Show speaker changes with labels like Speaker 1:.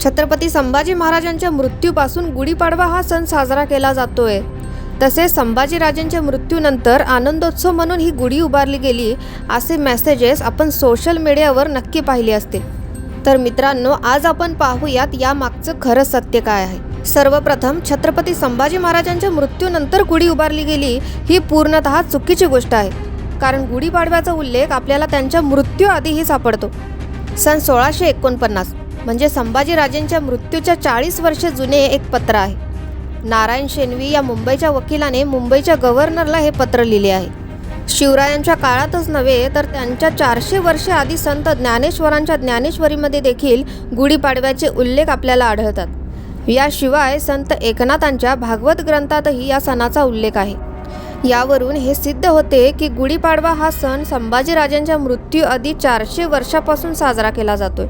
Speaker 1: छत्रपती संभाजी महाराजांच्या मृत्यूपासून गुढीपाडवा हा सण साजरा केला जातोय। तसेच संभाजीराजांच्या मृत्यूनंतर आनंदोत्सव म्हणून ही गुढी उभारली गेली असे मेसेजेस आपण सोशल मीडियावर नक्की पाहिले असतील। तर मित्रांनो, आज आपण पाहूयात या मागचं खरं सत्य काय आहे। सर्वप्रथम छत्रपती संभाजी महाराजांच्या मृत्यूनंतर गुढी उभारली गेली ही पूर्णतः चुकीची गोष्ट आहे, कारण गुढीपाडव्याचा उल्लेख आपल्याला त्यांच्या मृत्यूआधीही सापडतो। सन 1649 म्हणजे संभाजीराजांच्या मृत्यूच्या 40 वर्षे जुने एक पत्र आहे। नारायण शेणवी या मुंबईच्या वकिलाने मुंबईच्या गव्हर्नरला हे पत्र लिहिले आहे। शिवरायांच्या काळातच नव्हे तर त्यांच्या 400 वर्षे आधी संत ज्ञानेश्वरांच्या ज्ञानेश्वरीमध्ये देखील गुढीपाडव्याचे उल्लेख आपल्याला आढळतात। याशिवाय संत एकनाथांच्या भागवत ग्रंथातही या सणाचा उल्लेख आहे। यावरून हे सिद्ध होते की गुढीपाडवा हा सण संभाजीराजांच्या मृत्यूआधी 400 वर्षापासून साजरा केला जातोय।